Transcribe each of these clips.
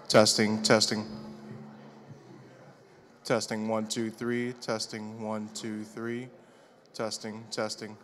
Testing, testing. Testing, 1, 2, 3. Testing, 1, 2, 3. Testing, testing.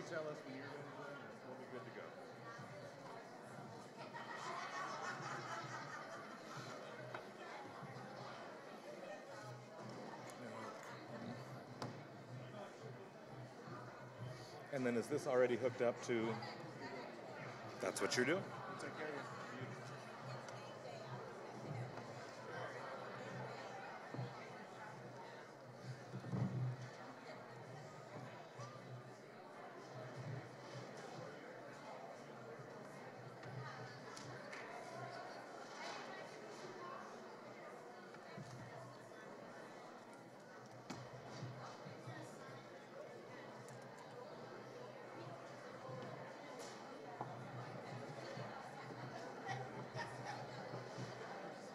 Tell us when you're ready, and we'll be good to go. And then is this already hooked up to? That's what you're doing? Take care of you.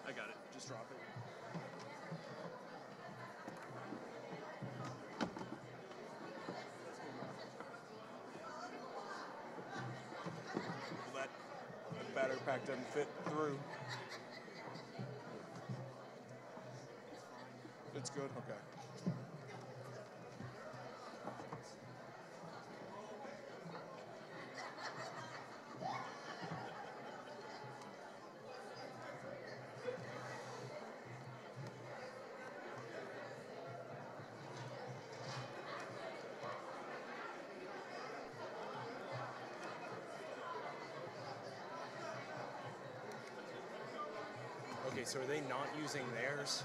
I got it. Just drop it. That battery pack doesn't fit through. It's good? Okay. Okay, so are they not using theirs?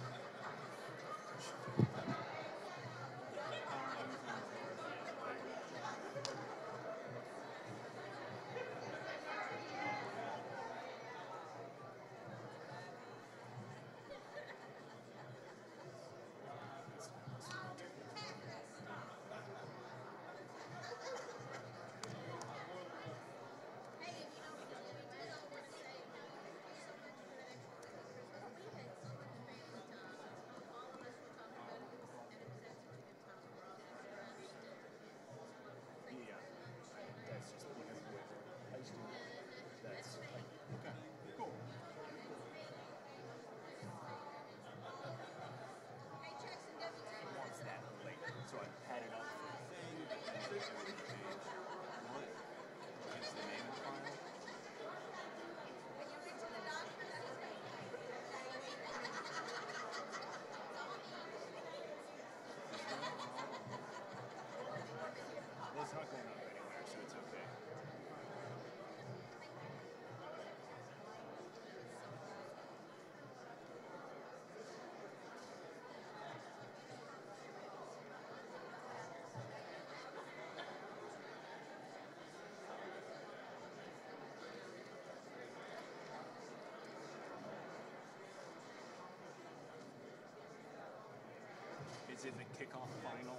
Is it the kickoff final?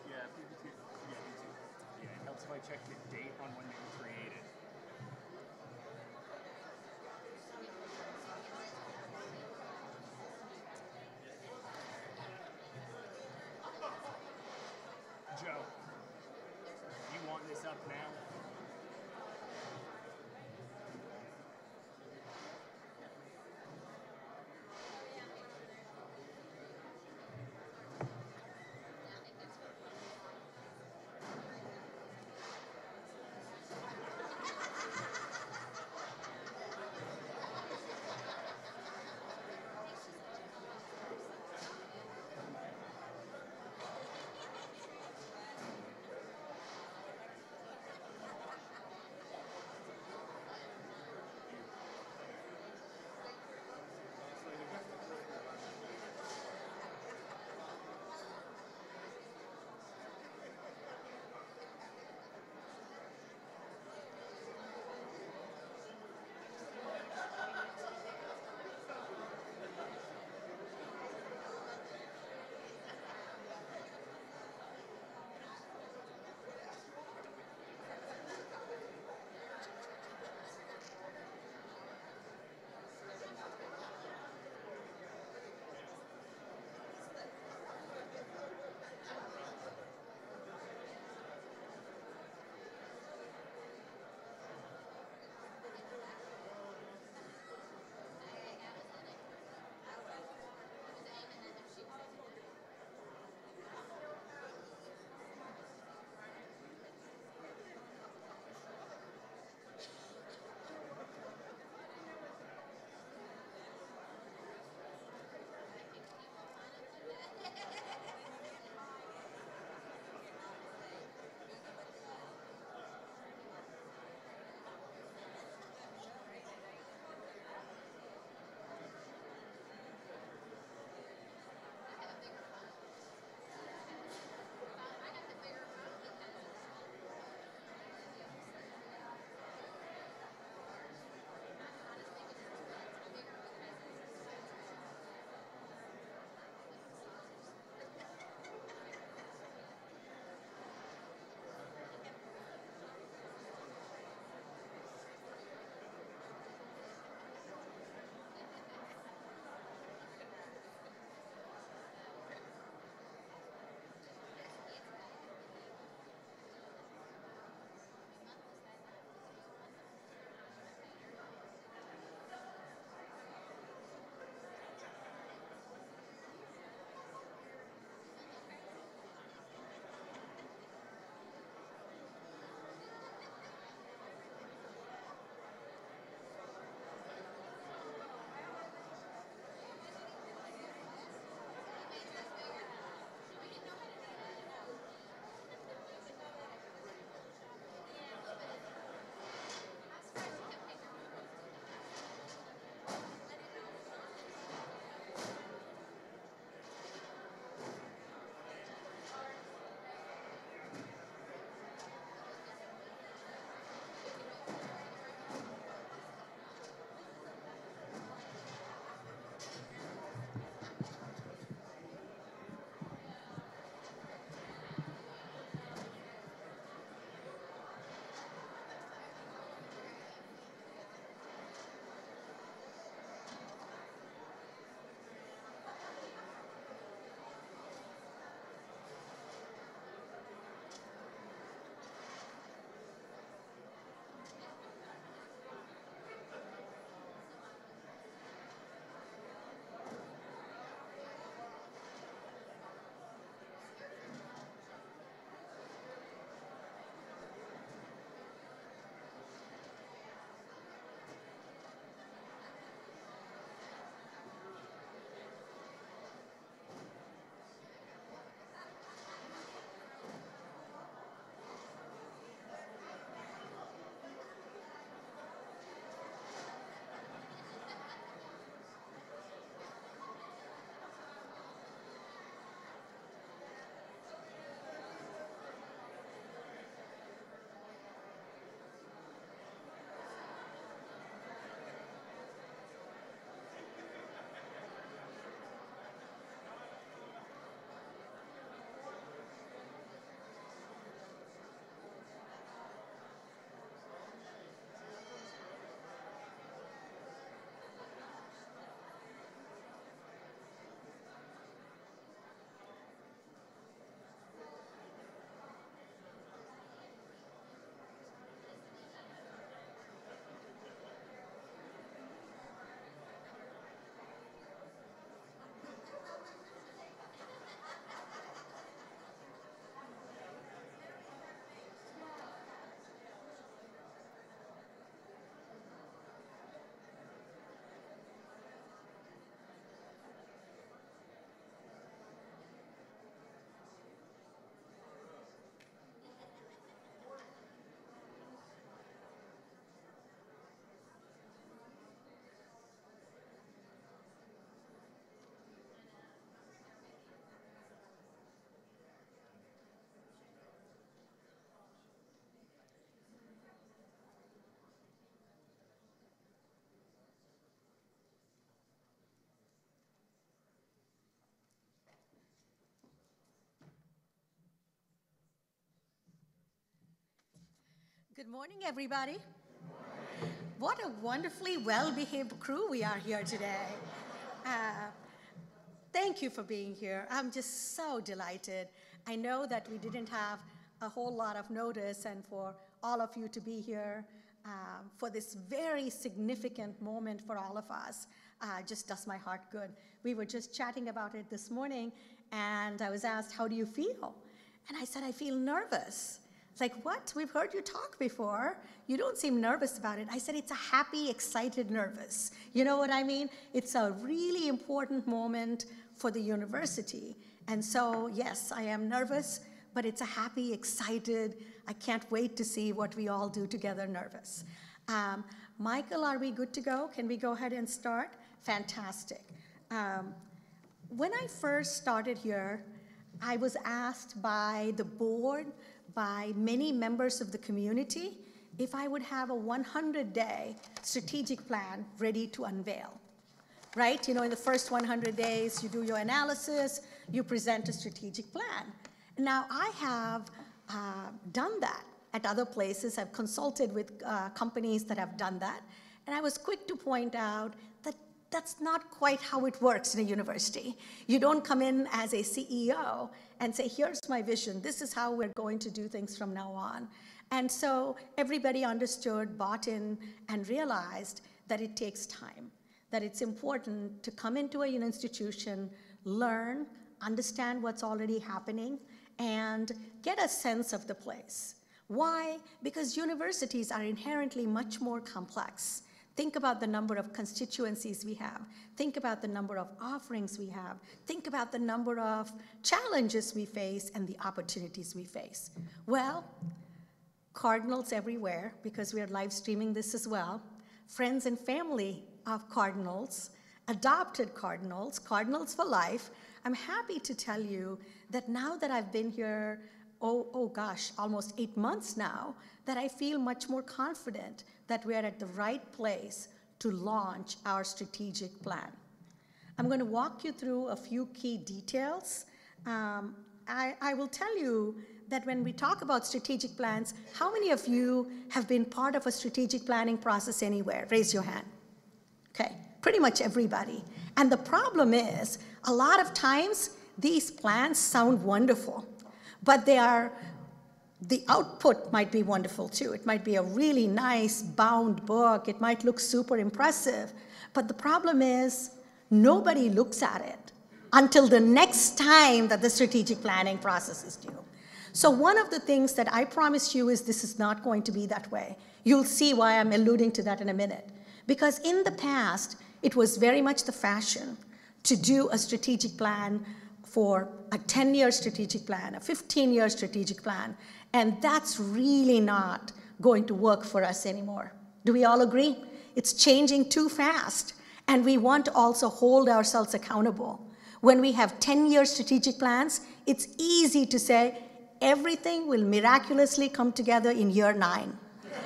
Yeah, yeah, it helps if I check the date on when they were created. Good morning, everybody. What a wonderfully well-behaved crew we are here today. Thank you for being here. I'm just so delighted. I know that we didn't have a whole lot of notice, and for all of you to be here for this very significant moment for all of us just does my heart good. We were just chatting about it this morning, and I was asked, how do you feel? And I said, I feel nervous. It's like, what? We've heard you talk before. You don't seem nervous about it. I said, it's a happy, excited nervous. You know what I mean? It's a really important moment for the university. And so, yes, I am nervous, but it's a happy, excited, I can't wait to see what we all do together nervous. Michael, are we good to go? Can we go ahead and start? Fantastic. When I first started here, I was asked by the board, by many members of the community, if I would have a 100-day strategic plan ready to unveil. Right? You know, in the first 100 days, you do your analysis, you present a strategic plan. Now, I have done that at other places. I've consulted with companies that have done that. And I was quick to point out that that's not quite how it works in a university. You don't come in as a CEO and say, here's my vision. This is how we're going to do things from now on. And so everybody understood, bought in, and realized that it takes time, that it's important to come into an institution, learn, understand what's already happening, and get a sense of the place. Why? Because universities are inherently much more complex. Think about the number of constituencies we have. Think about the number of offerings we have. Think about the number of challenges we face and the opportunities we face. Well, Cardinals everywhere, because we are live streaming this as well, friends and family of Cardinals, adopted Cardinals, Cardinals for life. I'm happy to tell you that now that I've been here, oh gosh, almost 8 months now, that I feel much more confident that we are at the right place to launch our strategic plan. I'm going to walk you through a few key details. I will tell you that when we talk about strategic plans, how many of you have been part of a strategic planning process anywhere? Raise your hand. Okay, pretty much everybody. And the problem is, a lot of times, these plans sound wonderful, but the output might be wonderful too. It might be a really nice bound book. It might look super impressive. But the problem is, nobody looks at it until the next time that the strategic planning process is due. So one of the things that I promise you is this is not going to be that way. You'll see why I'm alluding to that in a minute. Because in the past, it was very much the fashion to do a strategic plan for a 10-year strategic plan, a 15-year strategic plan, and that's really not going to work for us anymore. Do we all agree? It's changing too fast, and we want to also hold ourselves accountable. When we have 10-year strategic plans, it's easy to say everything will miraculously come together in year 9.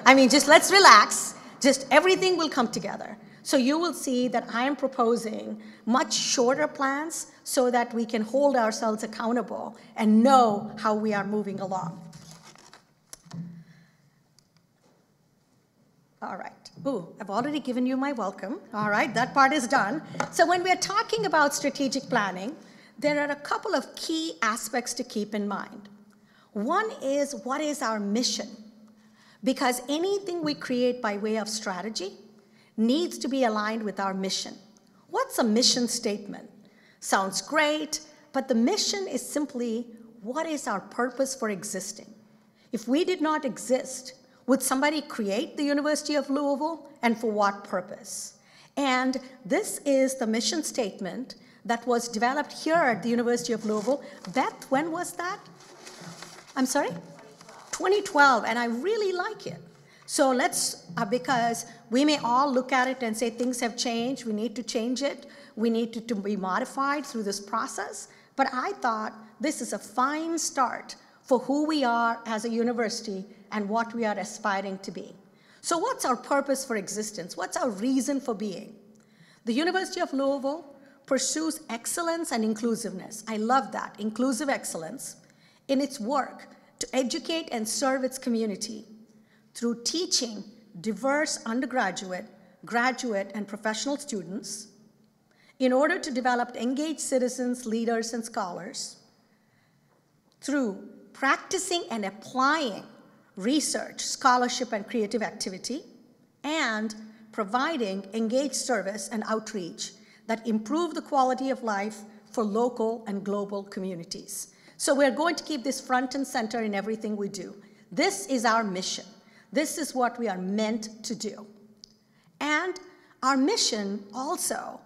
I mean, just let's relax. Just everything will come together. So you will see that I am proposing much shorter plans so that we can hold ourselves accountable and know how we are moving along. All right. Ooh, I've already given you my welcome. All right, that part is done. So when we're talking about strategic planning, there are a couple of key aspects to keep in mind. One is, what is our mission? Because anything we create by way of strategy needs to be aligned with our mission. What's a mission statement? Sounds great, but the mission is simply, what is our purpose for existing? If we did not exist, would somebody create the University of Louisville, and for what purpose? And this is the mission statement that was developed here at the University of Louisville. Beth, when was that? I'm sorry? 2012, and I really like it. So let's, because we may all look at it and say things have changed, we need to change it, we need to be modified through this process, but I thought this is a fine start for who we are as a university and what we are aspiring to be. So what's our purpose for existence? What's our reason for being? The University of Louisville pursues excellence and inclusiveness. I love that, inclusive excellence, in its work to educate and serve its community, through teaching diverse undergraduate, graduate, and professional students in order to develop engaged citizens, leaders, and scholars, through practicing and applying research, scholarship, and creative activity, and providing engaged service and outreach that improve the quality of life for local and global communities. So we're going to keep this front and center in everything we do. This is our mission. This is what we are meant to do. And our mission also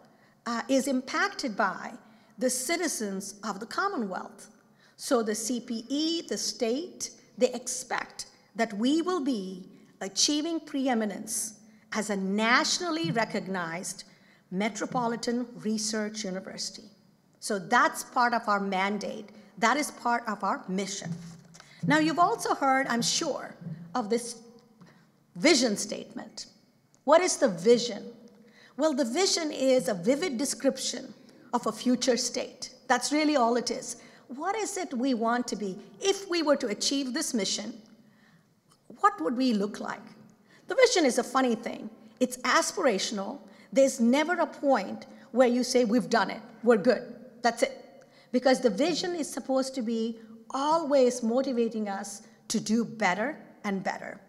is impacted by the citizens of the Commonwealth. So the CPE, the state, they expect that we will be achieving preeminence as a nationally recognized metropolitan research university. So that's part of our mandate. That is part of our mission. Now, you've also heard, I'm sure, of this vision statement. What is the vision? Well, the vision is a vivid description of a future state. That's really all it is. What is it we want to be? If we were to achieve this mission, what would we look like? The vision is a funny thing. It's aspirational. There's never a point where you say, we've done it, we're good, that's it. Because the vision is supposed to be always motivating us to do better and better.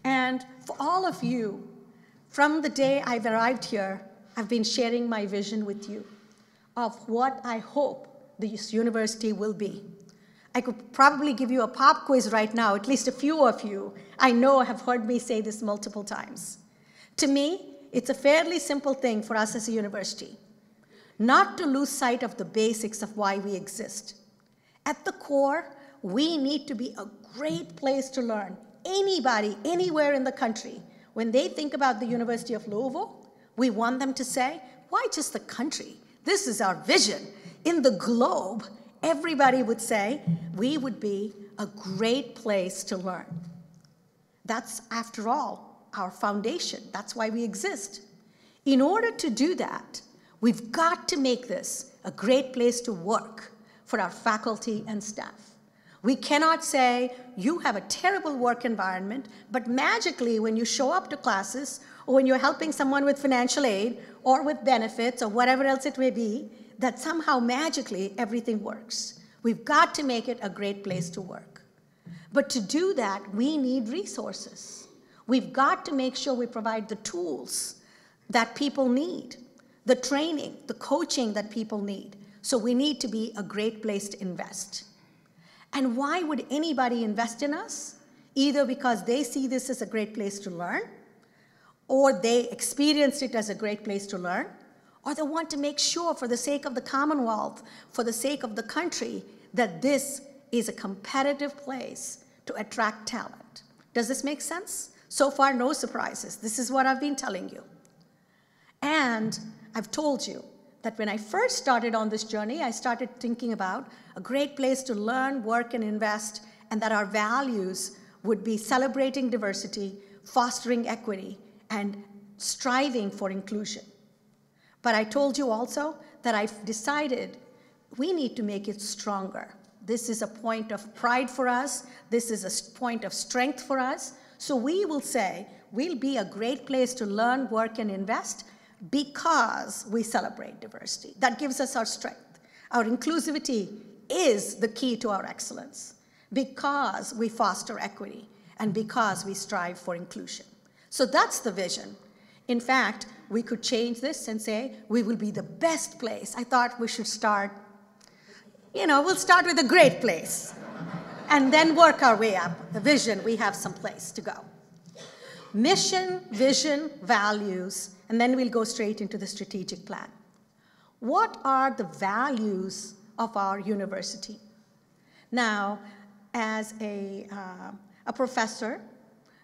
And for all of you, from the day I've arrived here, I've been sharing my vision with you of what I hope this university will be. I could probably give you a pop quiz right now, at least a few of you I know have heard me say this multiple times. To me, it's a fairly simple thing for us as a university, not to lose sight of the basics of why we exist. At the core, we need to be a great place to learn. Anybody, anywhere in the country, when they think about the University of Louisville, we want them to say, why just the country? This is our vision. In the globe, everybody would say, we would be a great place to learn. That's, after all, our foundation. That's why we exist. In order to do that, we've got to make this a great place to work for our faculty and staff. We cannot say, you have a terrible work environment, but magically when you show up to classes, or when you're helping someone with financial aid, or with benefits, or whatever else it may be, that somehow magically everything works. We've got to make it a great place to work. But to do that, we need resources. We've got to make sure we provide the tools that people need, the training, the coaching that people need. So we need to be a great place to invest. And why would anybody invest in us? Either because they see this as a great place to learn, or they experienced it as a great place to learn, or they want to make sure for the sake of the Commonwealth, for the sake of the country, that this is a competitive place to attract talent. Does this make sense? So far, no surprises. This is what I've been telling you. And I've told you that when I first started on this journey, I started thinking about a great place to learn, work, and invest, and that our values would be celebrating diversity, fostering equity, and striving for inclusion. But I told you also that I've decided we need to make it stronger. This is a point of pride for us. This is a point of strength for us. So we will say we'll be a great place to learn, work, and invest because we celebrate diversity. That gives us our strength. Our inclusivity is the key to our excellence because we foster equity and because we strive for inclusion. So that's the vision. In fact, we could change this and say we will be the best place. I thought we should start, we'll start with a great place and then work our way up. The vision, we have some place to go. Mission, vision, values, and then we'll go straight into the strategic plan. What are the values of our university? Now, as a professor,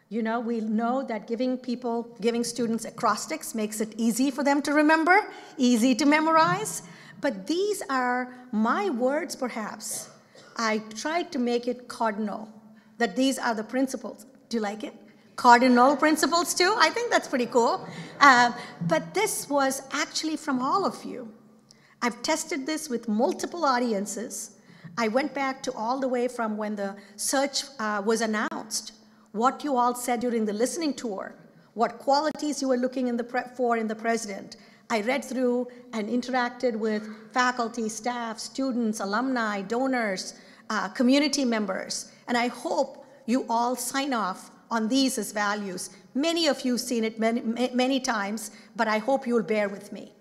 we know that giving students acrostics makes it easy for them to remember, easy to memorize. But these are my words, perhaps. I tried to make it cardinal, that these are the principles. Do you like it? Cardinal principles too? I think that's pretty cool. But this was actually from all of you. I've tested this with multiple audiences. I went back to all the way from when the search was announced. what you all said during the listening tour, what qualities you were looking for in the president. I read through and interacted with faculty, staff, students, alumni, donors, community members, and I hope you all sign off on these as values. Many of you have seen it many times, but I hope you'll bear with me.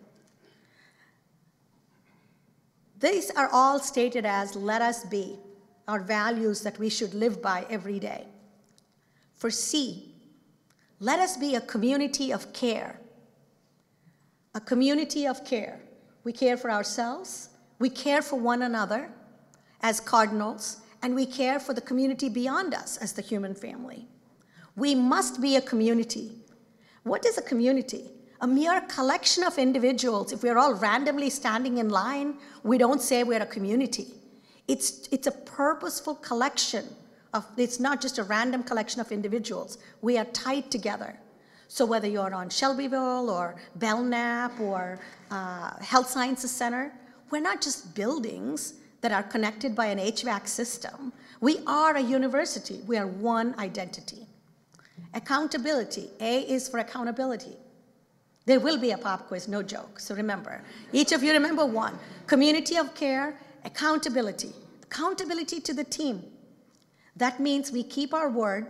These are all stated as let us be, our values that we should live by every day. For C, let us be a community of care. A community of care. We care for ourselves, we care for one another as cardinals, and we care for the community beyond us as the human family. We must be a community. What is a community? A mere collection of individuals. If we're all randomly standing in line, we don't say we're a community. It's a purposeful collection of, it's not just a random collection of individuals. We are tied together. So whether you're on Shelbyville or Belknap or Health Sciences Center, we're not just buildings that are connected by an HVAC system. We are a university. We are one identity. Accountability. A is for accountability. There will be a pop quiz, no joke. So remember, each of you remember one. Community of care, accountability. Accountability to the team. That means we keep our word.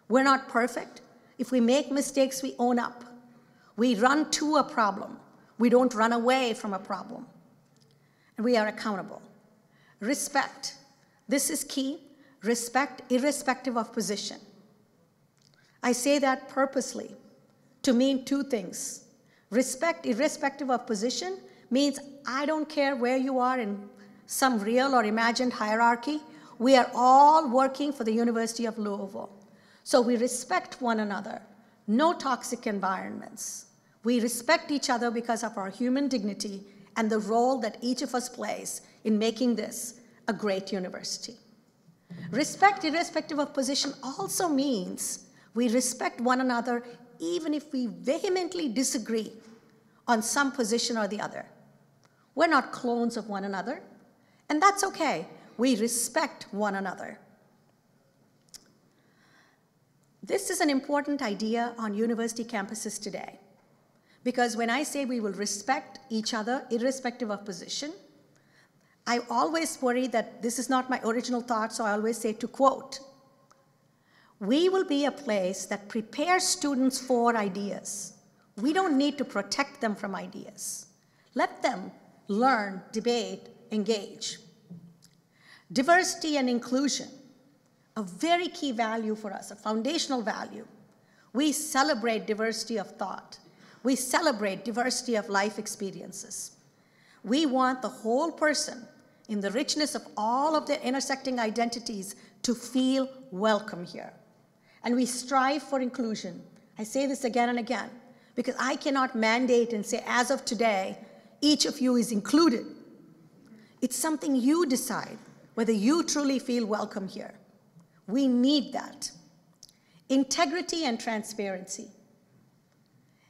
We're not perfect. If we make mistakes, we own up. We run to a problem. We don't run away from a problem. And we are accountable. Respect. This is key. Respect irrespective of position. I say that purposely to mean two things. Respect irrespective of position means I don't care where you are in some real or imagined hierarchy. We are all working for the University of Louisville. So we respect one another. No toxic environments. We respect each other because of our human dignity and the role that each of us plays in making this a great university. Respect irrespective of position also means we respect one another even if we vehemently disagree on some position or the other. We're not clones of one another, and that's okay. We respect one another. This is an important idea on university campuses today, because when I say we will respect each other irrespective of position, I always worry that this is not my original thought, so I always say, to quote, we will be a place that prepares students for ideas. We don't need to protect them from ideas. Let them learn, debate, engage. Diversity and inclusion, a very key value for us, a foundational value. We celebrate diversity of thought. We celebrate diversity of life experiences. We want the whole person, in the richness of all of their intersecting identities, to feel welcome here. And we strive for inclusion. I say this again and again, because I cannot mandate and say, as of today, each of you is included. It's something you decide, whether you truly feel welcome here. We need that. Integrity and transparency.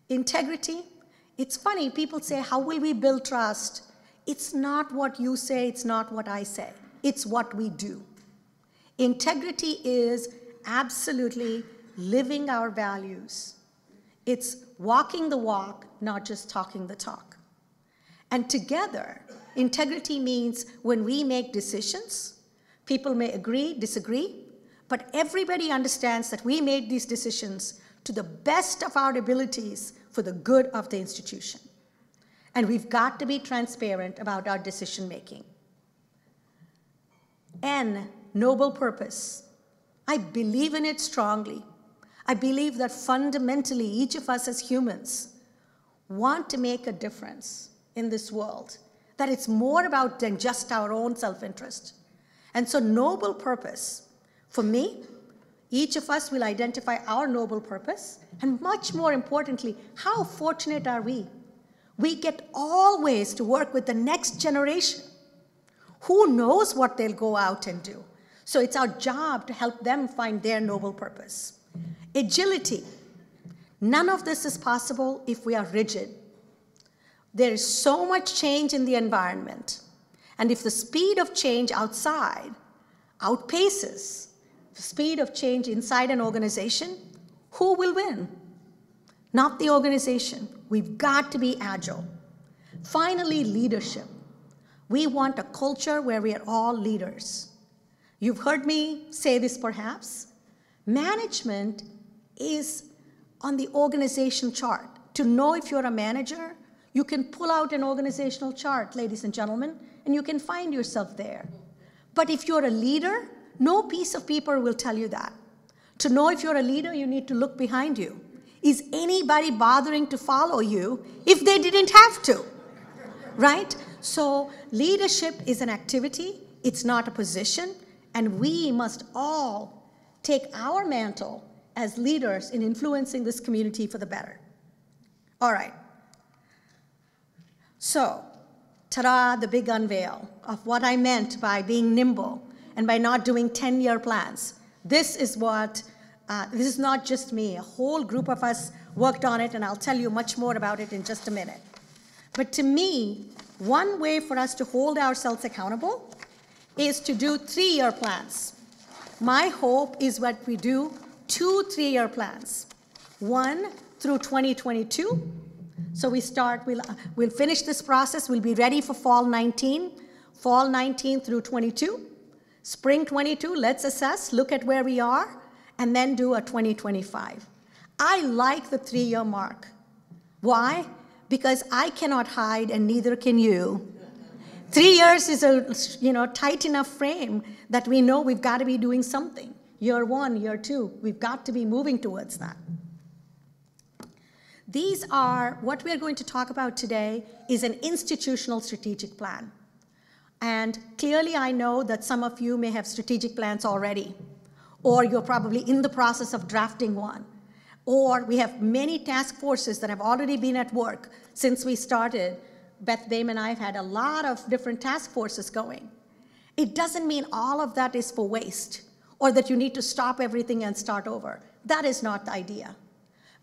Integrity, it's funny, people say, how will we build trust? It's not what you say, it's not what I say. It's what we do. Integrity is absolutely living our values. It's walking the walk, not just talking the talk. And together, integrity means when we make decisions, people may agree, disagree, but everybody understands that we made these decisions to the best of our abilities for the good of the institution. And we've got to be transparent about our decision making. N, noble purpose. I believe in it strongly. I believe that fundamentally each of us as humans want to make a difference in this world, that it's more about than just our own self-interest. And so noble purpose, for me, each of us will identify our noble purpose, and much more importantly, how fortunate are we? We get always to work with the next generation. Who knows what they'll go out and do? So it's our job to help them find their noble purpose. Agility. None of this is possible if we are rigid. There is so much change in the environment. And if the speed of change outside outpaces speed of change inside an organization, who will win? Not the organization. We've got to be agile. Finally, leadership. We want a culture where we are all leaders. You've heard me say this perhaps. Management is on the organization chart. To know if you're a manager, you can pull out an organizational chart, ladies and gentlemen, and you can find yourself there. But if you're a leader, no piece of paper will tell you that. To know if you're a leader, you need to look behind you. Is anybody bothering to follow you if they didn't have to? Right? So leadership is an activity, it's not a position, and we must all take our mantle as leaders in influencing this community for the better. All right. So, ta-da, the big unveil of what I meant by being nimble and by not doing 10-year plans. This is not just me. A whole group of us worked on it, and I'll tell you much more about it in just a minute. But to me, one way for us to hold ourselves accountable is to do 3-year plans. My hope is that we do 2 3-year plans. One through 2022. So we'll finish this process. We'll be ready for fall 19 through 22. Spring 22, let's assess, look at where we are, and then do a 2025. I like the 3-year mark. Why? Because I cannot hide, and neither can you. 3 years is a tight enough frame that we know we've got to be doing something. Year 1, year 2, we've got to be moving towards that. What we're going to talk about today is an institutional strategic plan. And clearly I know that some of you may have strategic plans already, or you're probably in the process of drafting one. Or we have many task forces that have already been at work since we started. Beth Dame and I have had a lot of different task forces going. It doesn't mean all of that is for waste, or that you need to stop everything and start over. That is not the idea.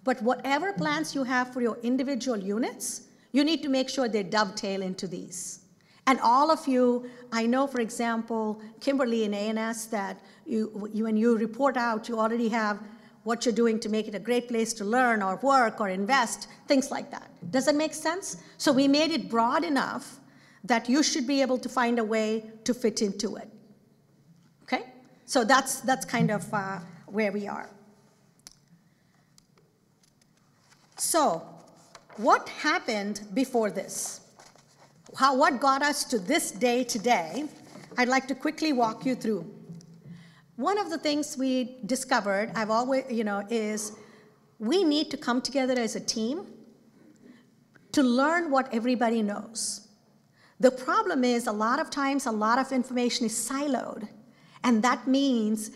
But whatever plans you have for your individual units, you need to make sure they dovetail into these. And all of you, I know, for example, Kimberly in A&S, that when you report out, you already have what you're doing to make it a great place to learn or work or invest, things like that. Does that make sense? So we made it broad enough that you should be able to find a way to fit into it. Okay? So that's kind of where we are. So what happened before this? What got us to this day today? I'd like to quickly walk you through. One of the things we discovered, is we need to come together as a team to learn what everybody knows. The problem is a lot of times a lot of information is siloed, and that means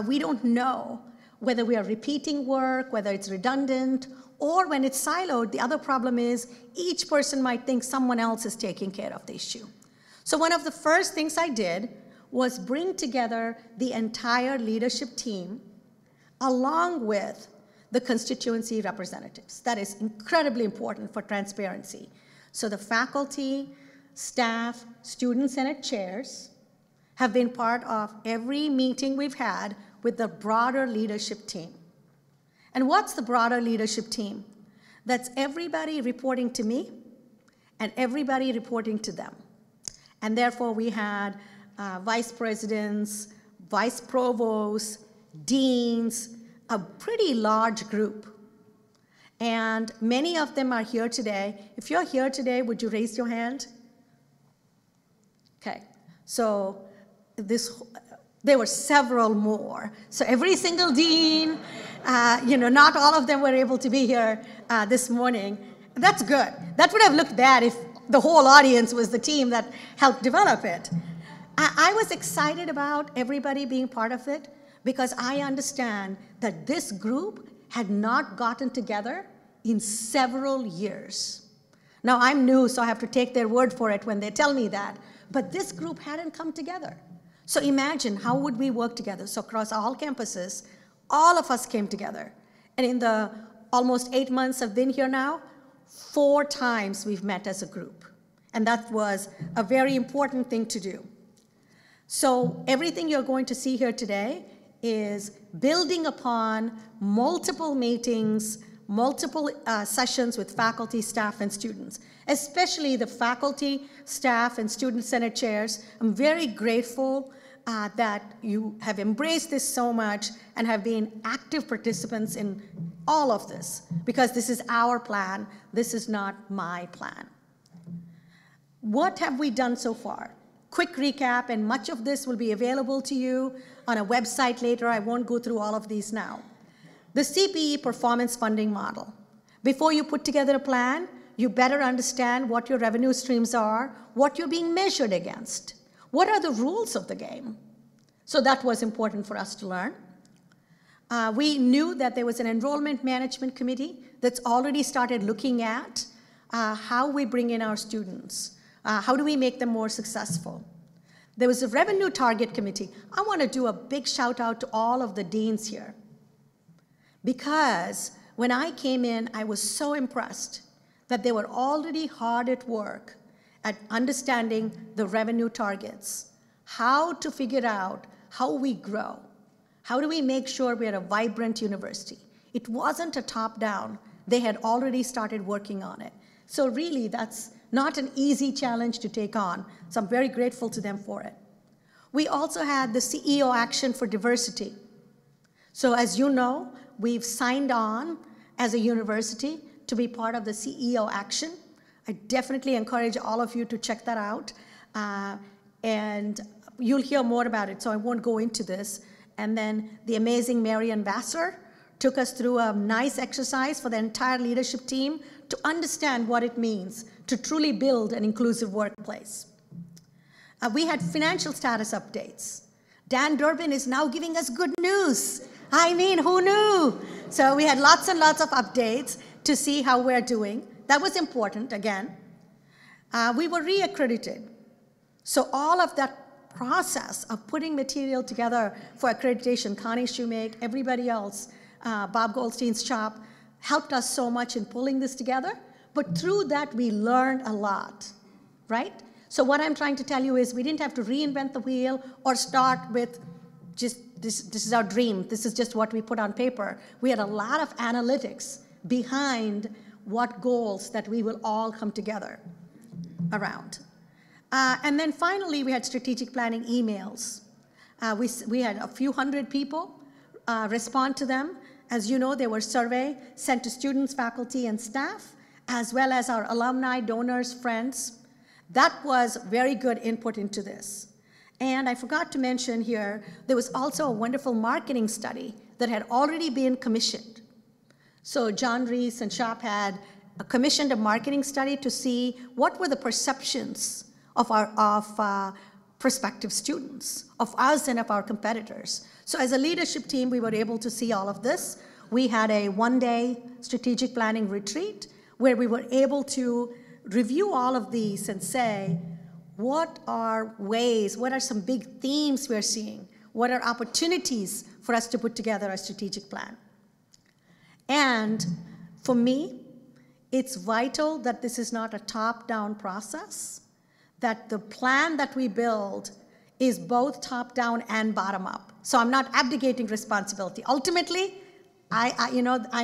we don't know whether we are repeating work, whether it's redundant, or when it's siloed, the other problem is each person might think someone else is taking care of the issue. So one of the first things I did was bring together the entire leadership team along with the constituency representatives. That is incredibly important for transparency. So the faculty, staff, student senate chairs have been part of every meeting we've had with the broader leadership team. And what's the broader leadership team? That's everybody reporting to me and everybody reporting to them. And therefore we had vice presidents, vice provosts, deans, a pretty large group. And many of them are here today. If you're here today, would you raise your hand? Okay, so there were several more. So every single dean, not all of them were able to be here this morning. That's good. That would have looked bad if the whole audience was the team that helped develop it. I was excited about everybody being part of it because I understand that this group had not gotten together in several years. Now, I'm new, so I have to take their word for it when they tell me that. But this group hadn't come together. So imagine, how would we work together? So across all campuses, all of us came together. And in the almost 8 months I've been here now, 4 times we've met as a group. And that was a very important thing to do. So everything you're going to see here today is building upon multiple meetings, multiple sessions with faculty, staff, and students, especially the faculty, staff, and student senate chairs. I'm very grateful that you have embraced this so much and have been active participants in all of this, because this is our plan. This is not my plan. What have we done so far? Quick recap, and much of this will be available to you on a website later. I won't go through all of these now. The CPE performance funding model. Before you put together a plan, you better understand what your revenue streams are, what you're being measured against. What are the rules of the game? So that was important for us to learn. We knew that there was an enrollment management committee that's already started looking at how we bring in our students. How do we make them more successful? There was a revenue target committee. I want to do a big shout out to all of the deans here, because when I came in, I was so impressed that they were already hard at work at understanding the revenue targets, how to figure out how we grow, how do we make sure we're a vibrant university. It wasn't a top-down. They had already started working on it. So really, that's not an easy challenge to take on. So I'm very grateful to them for it. We also had the CEO Action for Diversity. So as you know, we've signed on as a university to be part of the CEO Action. I definitely encourage all of you to check that out. And you'll hear more about it, so I won't go into this. And then the amazing Marian Vassar took us through a nice exercise for the entire leadership team to understand what it means to truly build an inclusive workplace. We had financial status updates. Dan Durbin is now giving us good news. I mean, who knew? So we had lots and lots of updates to see how we're doing. That was important, again. We were reaccredited. So all of that process of putting material together for accreditation, Connie Shoemake, everybody else, Bob Goldstein's shop, helped us so much in pulling this together. But through that, we learned a lot, right? So what I'm trying to tell you is we didn't have to reinvent the wheel or start with just this is our dream. This is just what we put on paper. We had a lot of analytics behind what goals that we will all come together around. And then finally, we had strategic planning emails. We had a few hundred people respond to them. As you know, there were surveys sent to students, faculty, and staff, as well as our alumni, donors, friends. That was very good input into this. And I forgot to mention here, there was also a wonderful marketing study that had already been commissioned. So John Reese and Shop had commissioned a marketing study to see what were the perceptions of our prospective students, of us and of our competitors. So as a leadership team, we were able to see all of this. We had a one-day strategic planning retreat where we were able to review all of these and say, what are ways, what are some big themes we're seeing? What are opportunities for us to put together a strategic plan? And for me, it's vital that this is not a top-down process, that the plan that we build is both top-down and bottom-up. So I'm not abdicating responsibility. Ultimately, I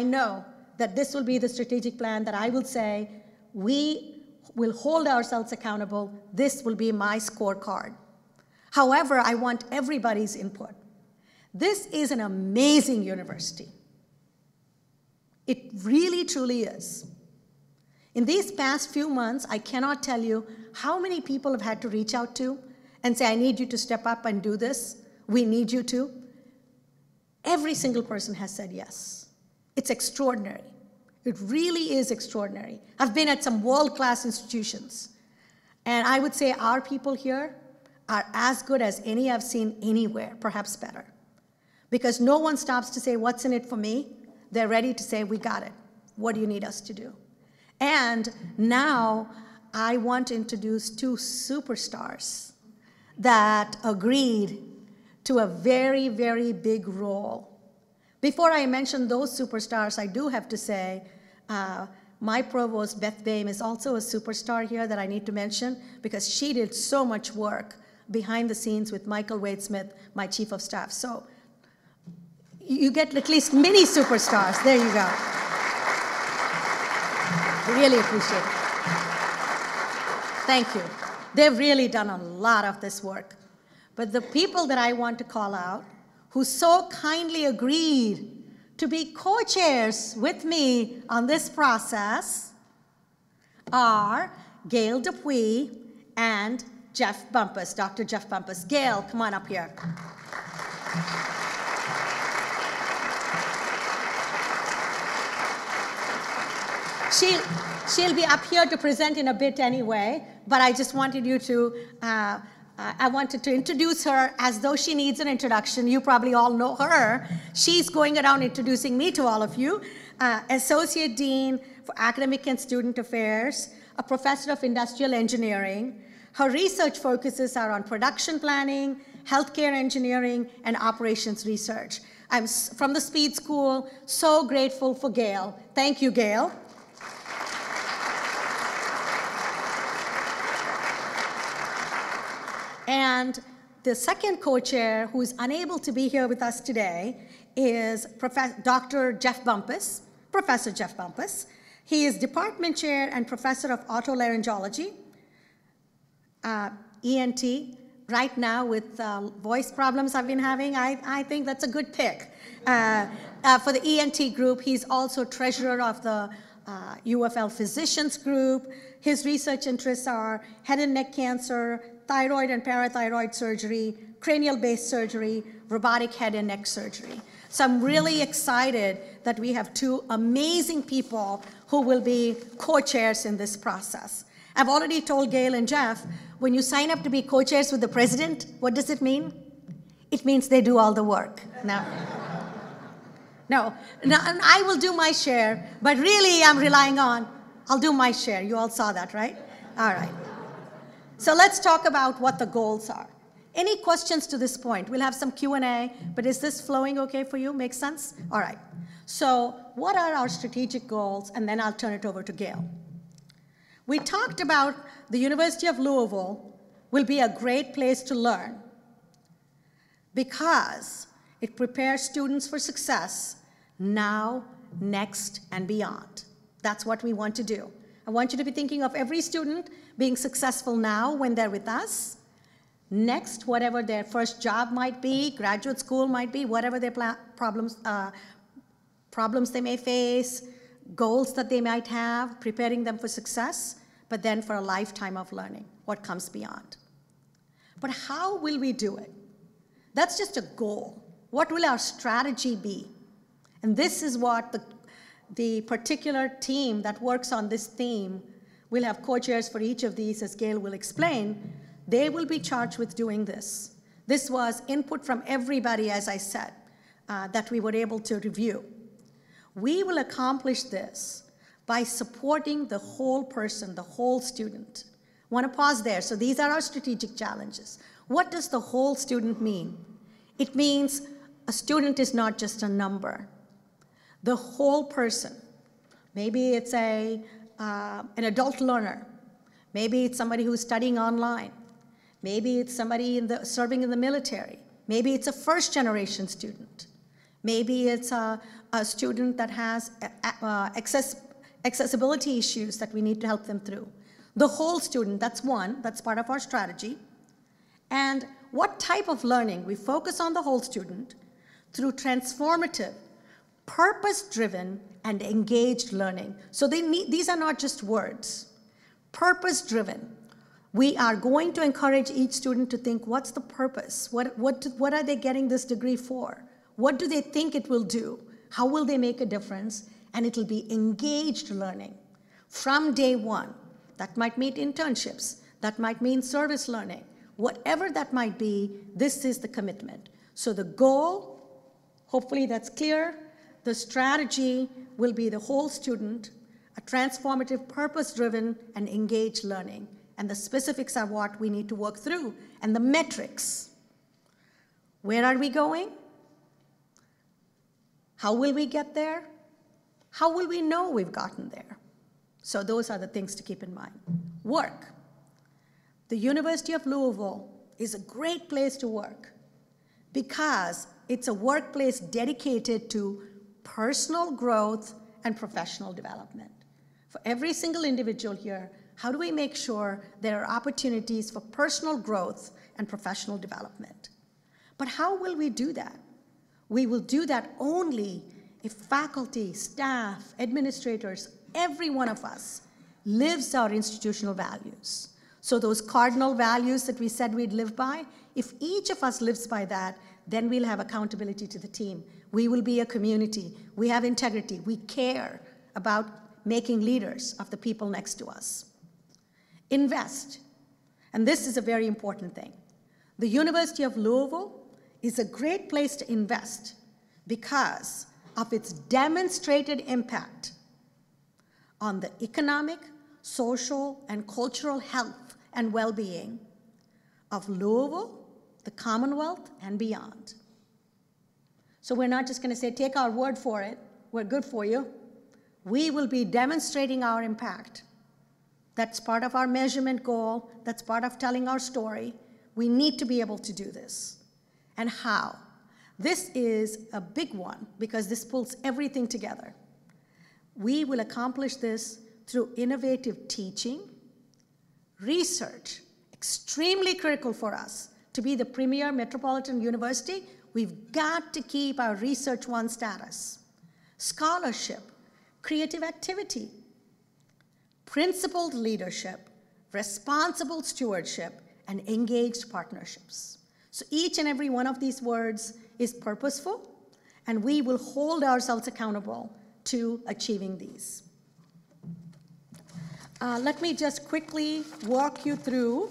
know that this will be the strategic plan that I will say, we will hold ourselves accountable. This will be my scorecard. However, I want everybody's input. This is an amazing university. It really, truly is. In these past few months, I cannot tell you how many people have had to reach out to and say, I need you to step up and do this. We need you to. Every single person has said yes. It's extraordinary. It really is extraordinary. I've been at some world-class institutions, and I would say our people here are as good as any I've seen anywhere, perhaps better. Because no one stops to say, what's in it for me? They're ready to say, we got it. What do you need us to do? And now I want to introduce two superstars that agreed to a very, very big role. Before I mention those superstars, I do have to say my provost, Beth Boehm, is also a superstar here that I need to mention because she did so much work behind the scenes with Michael Wade Smith, my chief of staff. So You get at least mini superstars. There you go. Really appreciate it. Thank you. They've really done a lot of this work. But the people that I want to call out who so kindly agreed to be co-chairs with me on this process are Gail Dupuy and Jeff Bumpus, Dr. Jeff Bumpus. Gail, come on up here. She'll be up here to present in a bit anyway, but I just wanted you to, I wanted to introduce her as though she needs an introduction. You probably all know her. She's going around introducing me to all of you. Associate Dean for Academic and Student Affairs, a professor of industrial engineering. Her research focuses are on production planning, healthcare engineering, and operations research. I'm from the Speed School, so grateful for Gail. Thank you, Gail. And the second co-chair who is unable to be here with us today is Dr. Jeff Bumpus, Professor Jeff Bumpus. He is department chair and professor of otolaryngology, ENT. Right now with voice problems I've been having, I think that's a good pick. For the ENT group, he's also treasurer of the UFL Physicians Group. His research interests are head and neck cancer, thyroid and parathyroid surgery, cranial-based surgery, robotic head and neck surgery. So I'm really excited that we have two amazing people who will be co-chairs in this process. I've already told Gail and Jeff, when you sign up to be co-chairs with the president, what does it mean? It means they do all the work. No, I will do my share, but really I'm relying on, I'll do my share. You all saw that, right? All right. So let's talk about what the goals are. Any questions to this point? We'll have some Q&A, but is this flowing okay for you? Make sense? All right. So what are our strategic goals? And then I'll turn it over to Gail. We talked about the University of Louisville will be a great place to learn because it prepares students for success now, next, and beyond. That's what we want to do. I want you to be thinking of every student being successful now when they're with us, next, whatever their first job might be, graduate school might be, whatever their problems they may face, goals that they might have, preparing them for success, but then for a lifetime of learning, what comes beyond. But how will we do it? That's just a goal. What will our strategy be? And this is what the particular team that works on this theme will have co-chairs for each of these, as Gail will explain. They will be charged with doing this. This was input from everybody, as I said, that we were able to review. We will accomplish this by supporting the whole person, the whole student. I want to pause there. So these are our strategic challenges. What does the whole student mean? It means a student is not just a number. The whole person. Maybe it's an adult learner. Maybe it's somebody who's studying online. Maybe it's somebody serving in the military. Maybe it's a first-generation student. Maybe it's a student that has accessibility issues that we need to help them through. The whole student, that's one, that's part of our strategy. And what type of learning? We focus on the whole student through transformative, purpose-driven, and engaged learning. So these are not just words. Purpose-driven. We are going to encourage each student to think, what's the purpose? What are they getting this degree for? What do they think it will do? How will they make a difference? And it'll be engaged learning from day one. That might mean internships. That might mean service learning. Whatever that might be, this is the commitment. So the goal, hopefully that's clear. The strategy will be the whole student, a transformative, purpose-driven, and engaged learning. And the specifics are what we need to work through. And the metrics. Where are we going? How will we get there? How will we know we've gotten there? So those are the things to keep in mind. Work. The University of Louisville is a great place to work because it's a workplace dedicated to personal growth and professional development. For every single individual here, how do we make sure there are opportunities for personal growth and professional development? But how will we do that? We will do that only if faculty, staff, administrators, every one of us lives our institutional values. So those cardinal values that we said we'd live by, if each of us lives by that, then we'll have accountability to the team. We will be a community. We have integrity. We care about making leaders of the people next to us. Invest. And this is a very important thing. The University of Louisville is a great place to invest because of its demonstrated impact on the economic, social, and cultural health and well-being of Louisville, the Commonwealth, and beyond. So we're not just going to say, take our word for it, we're good for you. We will be demonstrating our impact. That's part of our measurement goal. That's part of telling our story. We need to be able to do this. And how? This is a big one because this pulls everything together. We will accomplish this through innovative teaching, research, extremely critical for us. To be the premier metropolitan university, we've got to keep our Research 1 status. Scholarship, creative activity, principled leadership, responsible stewardship, and engaged partnerships. So each and every one of these words is purposeful, and we will hold ourselves accountable to achieving these. Let me just quickly walk you through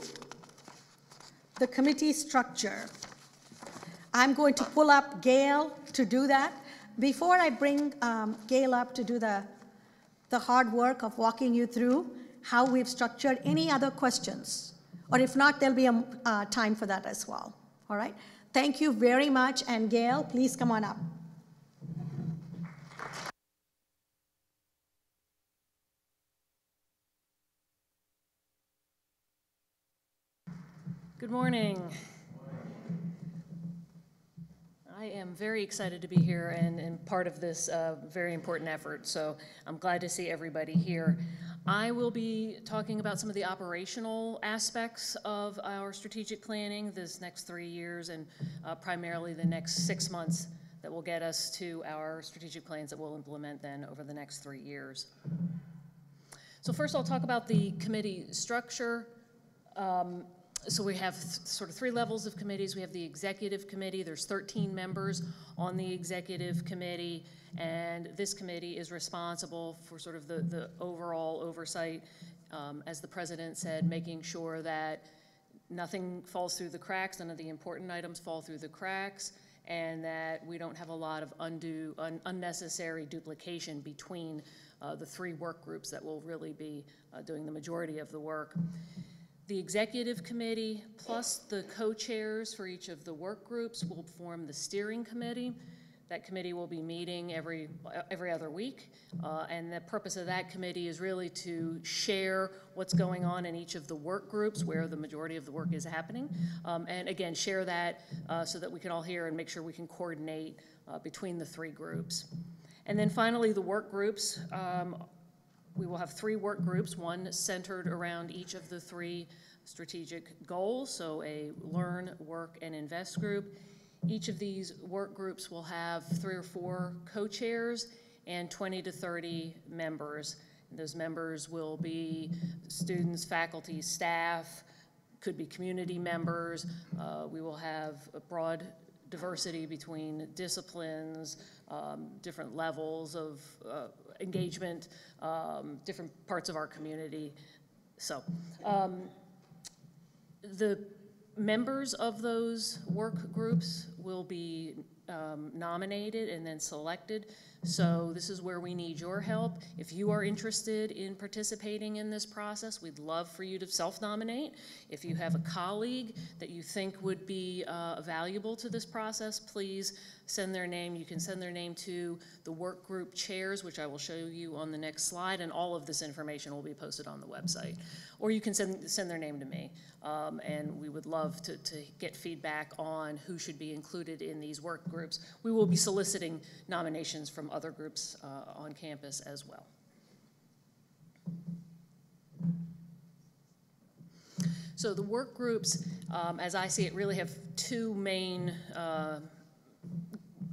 the committee structure. I'm going to pull up Gail to do that. Before I bring Gail up to do the hard work of walking you through how we've structured, any other questions? Or if not, there'll be a time for that as well. All right? Thank you very much. And Gail, please come on up. Good morning. I am very excited to be here and part of this very important effort, so I'm glad to see everybody here. I will be talking about some of the operational aspects of our strategic planning this next 3 years and primarily the next 6 months that will get us to our strategic plans that we'll implement then over the next 3 years. So first I'll talk about the committee structure. So we have sort of 3 levels of committees. We have the executive committee. There's 13 members on the executive committee, and this committee is responsible for sort of the overall oversight, as the president said, making sure that nothing falls through the cracks, none of the important items fall through the cracks, and that we don't have a lot of unnecessary duplication between the 3 work groups that will really be doing the majority of the work. The executive committee plus the co-chairs for each of the work groups will form the steering committee. That committee will be meeting every other week, and the purpose of that committee is really to share what's going on in each of the work groups where the majority of the work is happening, and again, share that so that we can all hear and make sure we can coordinate between the 3 groups. And then finally, the work groups. We will have 3 work groups, one centered around each of the 3 strategic goals, so a learn, work, and invest group. Each of these work groups will have 3 or 4 co-chairs and 20 to 30 members. And those members will be students, faculty, staff, could be community members. We will have a broad diversity between disciplines, different levels of engagement, different parts of our community. So the members of those work groups will be nominated and then selected. So this is where we need your help. If you are interested in participating in this process, we'd love for you to self-nominate. If you have a colleague that you think would be valuable to this process, please send their name. You can send their name to the work group chairs, which I will show you on the next slide, and all of this information will be posted on the website. Or you can send their name to me, and we would love to get feedback on who should be included included in these work groups. We will be soliciting nominations from other groups on campus as well. So the work groups, as I see it, really have two main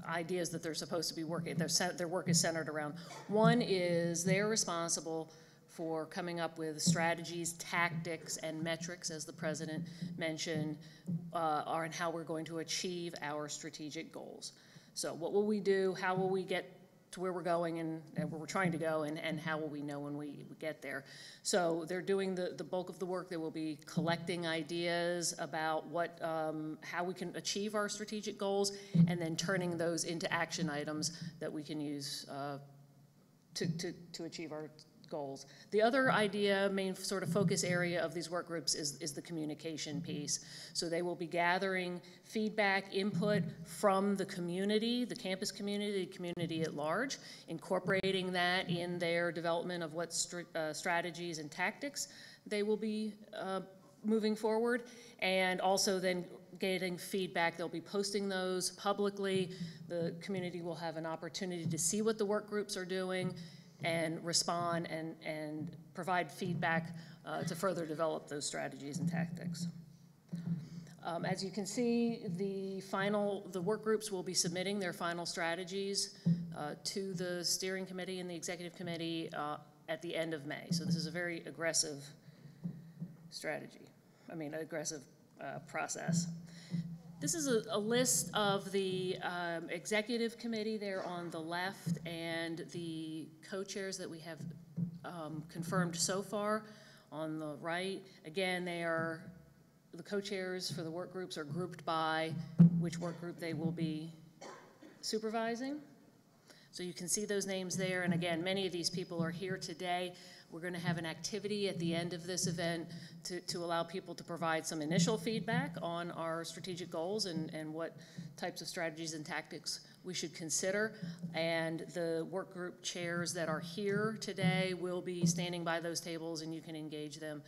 ideas that they're supposed to be working. Their work is centered around. One is they're responsible for coming up with strategies, tactics, and metrics, as the president mentioned, on how we're going to achieve our strategic goals. So what will we do? How will we get to where we're going and where we're trying to go, and how will we know when we get there? So they're doing the bulk of the work. They will be collecting ideas about what, how we can achieve our strategic goals, and then turning those into action items that we can use to achieve our goals. The other idea, main sort of focus area of these work groups is the communication piece. So they will be gathering feedback, input from the community, the campus community, the community at large, incorporating that in their development of what strategies and tactics they will be moving forward, and also then getting feedback. They'll be posting those publicly. The community will have an opportunity to see what the work groups are doing and respond and provide feedback to further develop those strategies and tactics. As you can see, the work groups will be submitting their final strategies to the steering committee and the executive committee at the end of May. So this is a very aggressive aggressive process. This is a list of the executive committee there on the left and the co-chairs that we have confirmed so far on the right. Again, the co-chairs for the work groups are grouped by which work group they will be supervising. So you can see those names there, and again, many of these people are here today. We're going to have an activity at the end of this event to allow people to provide some initial feedback on our strategic goals and what types of strategies and tactics we should consider. And the work group chairs that are here today will be standing by those tables, and you can engage them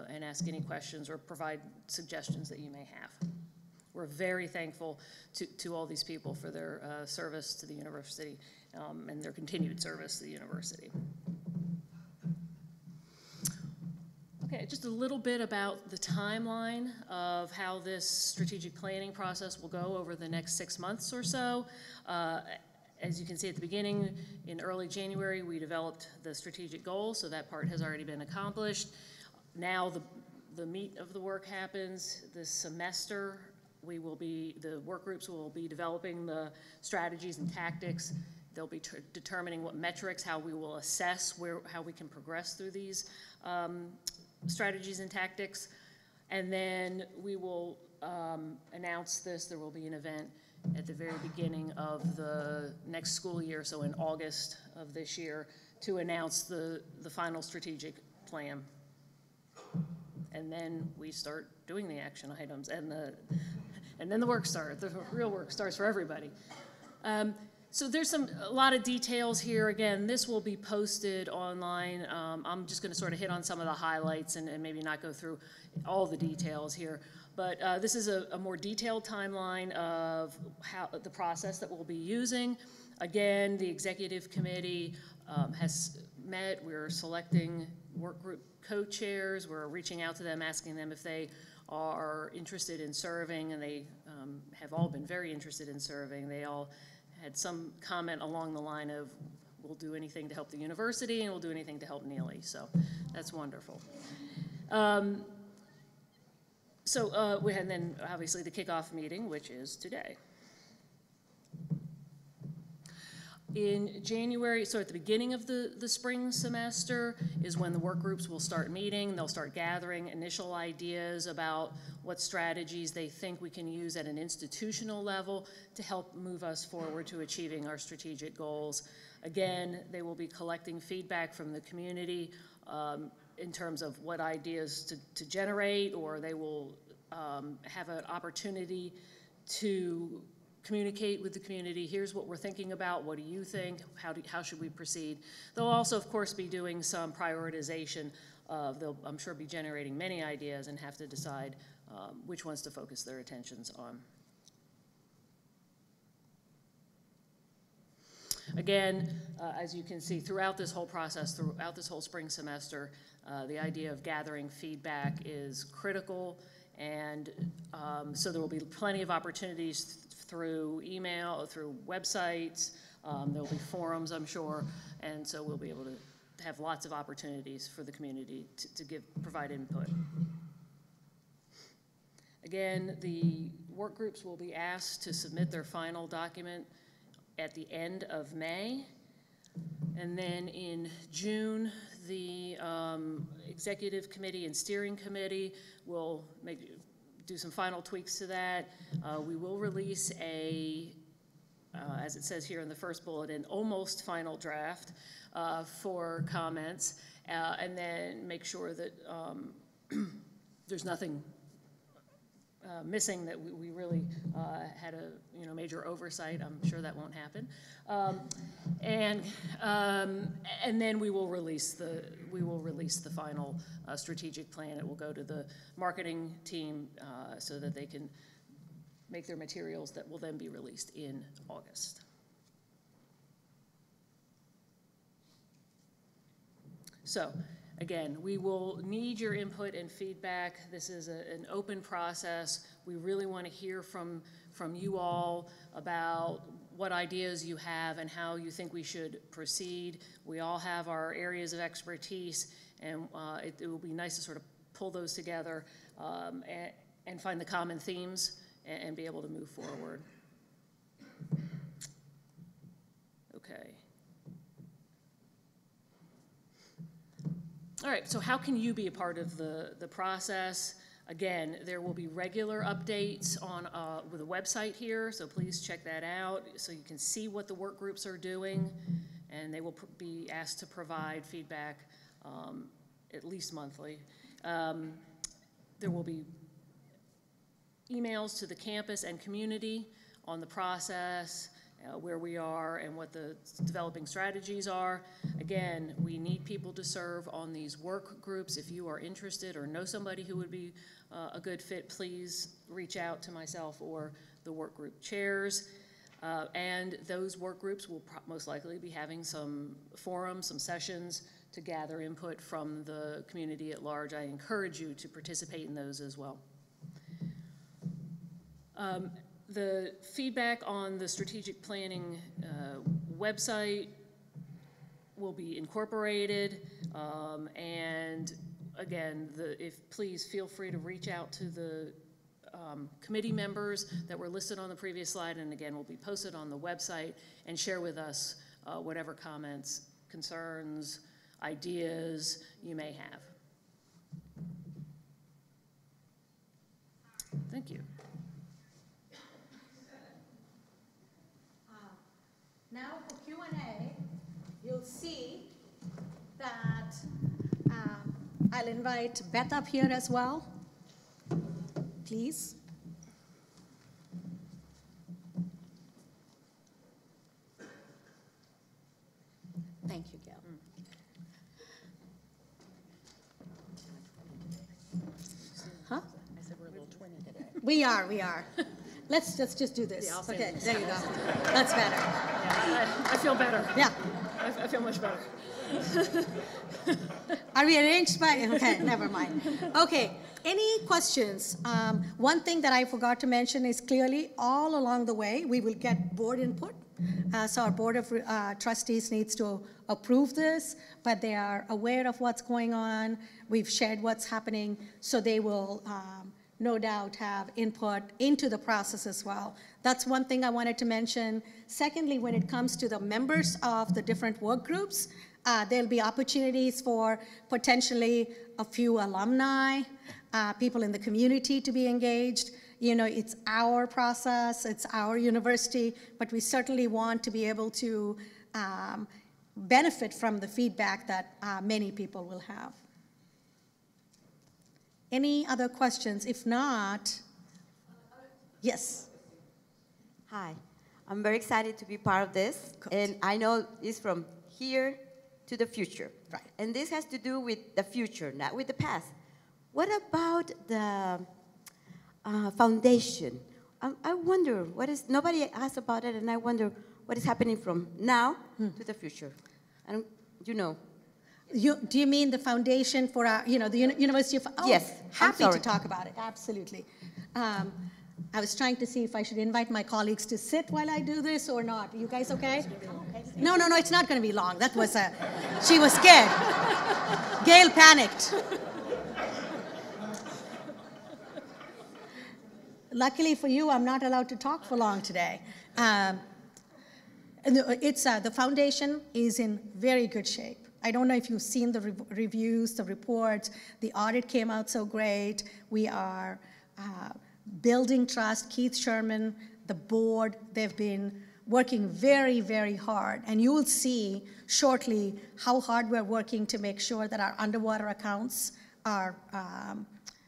and ask any questions or provide suggestions that you may have. We're very thankful to all these people for their service to the university and their continued service to the university. Okay, just a little bit about the timeline of how this strategic planning process will go over the next 6 months or so. As you can see at the beginning, in early January, we developed the strategic goals, so that part has already been accomplished. Now the meat of the work happens this semester. The work groups will be developing the strategies and tactics. They'll be determining what metrics, how we will assess how we can progress through these strategies and tactics. And then we will announce this. There will be an event at the very beginning of the next school year, so in August of this year, to announce the final strategic plan. And then we start doing the action items, and then the work starts. The real work starts for everybody. So there's a lot of details here. Again, this will be posted online. I'm just going to sort of hit on some of the highlights and maybe not go through all the details here. But this is a more detailed timeline of how the process that we'll be using. Again, the executive committee has met. We're selecting work group co-chairs. We're reaching out to them, asking them if they are interested in serving, and they have all been very interested in serving. They all had some comment along the line of, we'll do anything to help the university and we'll do anything to help Neely, so that's wonderful. We had then obviously the kickoff meeting, which is today. In January, so at the beginning of the spring semester is when the work groups will start meeting. They'll start gathering initial ideas about what strategies they think we can use at an institutional level to help move us forward to achieving our strategic goals. Again, they will be collecting feedback from the community in terms of what ideas to generate, or they will have an opportunity to communicate with the community. Here's what we're thinking about. What do you think? How should we proceed? They'll also, of course, be doing some prioritization. They'll, I'm sure, be generating many ideas and have to decide which ones to focus their attentions on. Again, as you can see, throughout this whole process, throughout this whole spring semester, the idea of gathering feedback is critical, and so there will be plenty of opportunities through email, through websites, there will be forums, I'm sure, and so we'll be able to have lots of opportunities for the community to provide input. Again, the work groups will be asked to submit their final document at the end of May. And then in June, the executive committee and steering committee will do some final tweaks to that. We will release as it says here in the first bullet, an almost final draft for comments, and then make sure that there's nothing missing, that we really had a major oversight. I'm sure that won't happen, and then we will release the final strategic plan. It will go to the marketing team so that they can make their materials that will then be released in August. So, again, we will need your input and feedback. This is an open process. We really want to hear from you all about what ideas you have and how you think we should proceed. We all have our areas of expertise, and it will be nice to sort of pull those together and find the common themes and be able to move forward. Okay. All right, so how can you be a part of the process? Again, there will be regular updates on with a website here, so please check that out so you can see what the work groups are doing, and they will be asked to provide feedback at least monthly. There will be emails to the campus and community on the process, where we are and what the developing strategies are. Again, we need people to serve on these work groups. If you are interested or know somebody who would be a good fit, please reach out to myself or the work group chairs. And those work groups will most likely be having some forums, some sessions to gather input from the community at large. I encourage you to participate in those as well. The feedback on the strategic planning website will be incorporated, and again, please feel free to reach out to the committee members that were listed on the previous slide, and again will be posted on the website, and share with us whatever comments, concerns, ideas you may have. Thank you. Now for Q&A, you'll see that I'll invite Beth up here as well, please. Thank you, Gail. Huh? I said we're a little twinny today. We are. Let's just do this. Yeah, okay, there you go. That's better. Yeah, I feel better. Yeah. I feel much better. Are we arranged by? Okay, never mind. Okay, any questions? One thing that I forgot to mention is clearly all along the way we will get board input. So our board of trustees needs to approve this, but they are aware of what's going on. We've shared what's happening, so they will no doubt have input into the process as well. That's one thing I wanted to mention. Secondly, when it comes to the members of the different work groups, there'll be opportunities for potentially a few alumni, people in the community to be engaged. You know, it's our process, it's our university, but we certainly want to be able to benefit from the feedback that many people will have. Any other questions? If not, yes. Hi, I'm very excited to be part of this. Good. And I know it's from here to the future. Right. And this has to do with the future, not with the past. What about the foundation? I wonder, nobody asked about it, and I wonder, what is happening from now to the future? I don't, you know. Do you mean the foundation for our, the University of? Oh, Yes, I'm happy to sorry. talk about it. Absolutely. I was trying to see if I should invite my colleagues to sit while I do this or not. You guys okay? No, it's not going to be long. That was she was scared. Gail panicked. Luckily for you, I'm not allowed to talk for long today. The foundation is in very good shape. I don't know if you've seen the reviews, the reports. The audit came out so great. We are building trust. Keith Sherman, the board, they've been working very, very hard. And you will see shortly how hard we're working to make sure that our underwater accounts are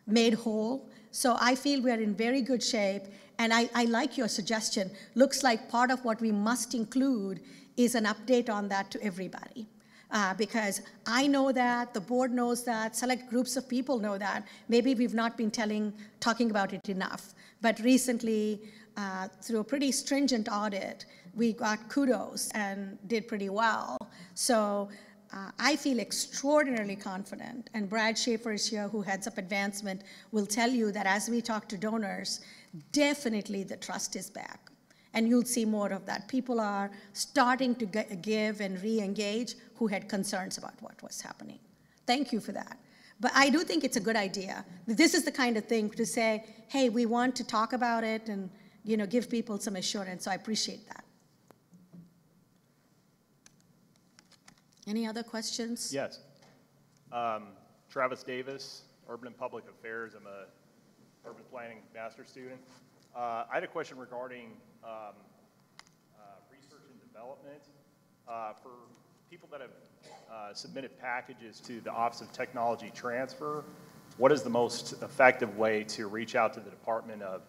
made whole. So I feel we're in very good shape. And I like your suggestion. Looks like part of what we must include is an update on that to everybody. Because I know that, the board knows that, select groups of people know that. Maybe we've not been talking about it enough. But recently, through a pretty stringent audit, we got kudos and did pretty well. So I feel extraordinarily confident. And Brad Schaefer is here, who heads up advancement, will tell you that as we talk to donors, definitely the trust is back. And you'll see more of that. People are starting to give and re-engage who had concerns about what was happening. Thank you for that. But I do think it's a good idea. This is the kind of thing to say, hey, we want to talk about it and give people some assurance. So I appreciate that. Any other questions? Yes. Travis Davis, Urban and Public Affairs. I'm a urban planning master's student. I had a question regarding research and development. For people that have submitted packages to the Office of Technology Transfer, what is the most effective way to reach out to the Department of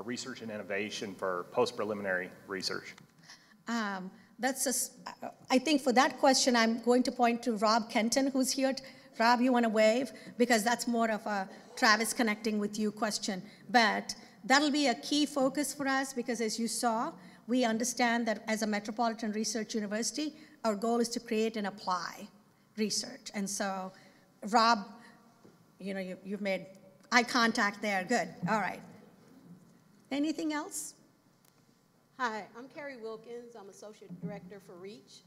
Research and Innovation for post-preliminary research? I think for that question, I'm going to point to Rob Kenton, who's here. Rob, you want to wave? Because that's more of a Travis connecting with you question. But that'll be a key focus for us because, as you saw, we understand that as a metropolitan research university, our goal is to create and apply research. And so, Rob, you've made eye contact there. Good. All right. Anything else? Hi, I'm Carrie Wilkins. I'm Associate Director for REACH.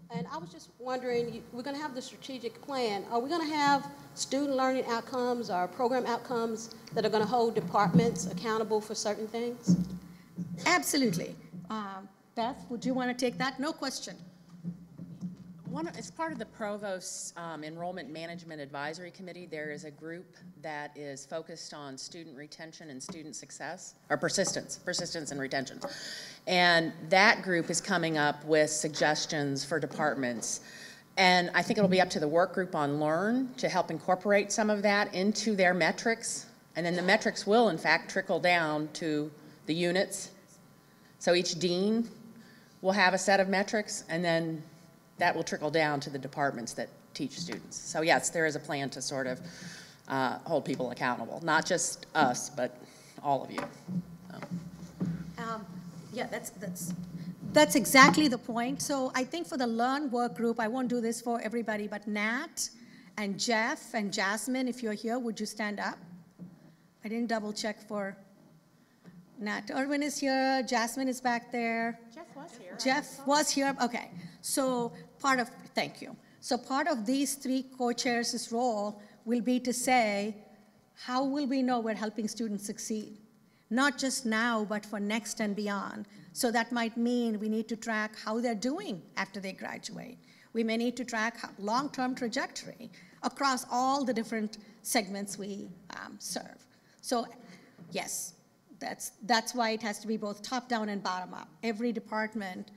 And I was just wondering, we're going to have the strategic plan. Are we going to have student learning outcomes or program outcomes that are going to hold departments accountable for certain things? Absolutely. Beth, would you want to take that? No question. As part of the Provost's Enrollment Management Advisory Committee, there is a group that is focused on student retention and student success, or persistence and retention. And that group is coming up with suggestions for departments. And I think it'll be up to the work group on Learn to help incorporate some of that into their metrics. And then the metrics will, in fact, trickle down to the units. So each dean will have a set of metrics, and then that will trickle down to the departments that teach students. So yes, there is a plan to sort of hold people accountable, not just us, but all of you. Yeah, that's exactly the point. So I think for the Learn work group, I won't do this for everybody, but Nat and Jeff and Jasmine, if you're here, would you stand up? I didn't double check for Nat. Irwin is here, Jasmine is back there. Jeff was here. Jeff was here, okay. So thank you. So part of these three co-chairs' role will be to say, how will we know we're helping students succeed? Not just now, but for next and beyond. So that might mean we need to track how they're doing after they graduate. We may need to track long-term trajectory across all the different segments we serve. So yes, that's why it has to be both top-down and bottom-up. Every department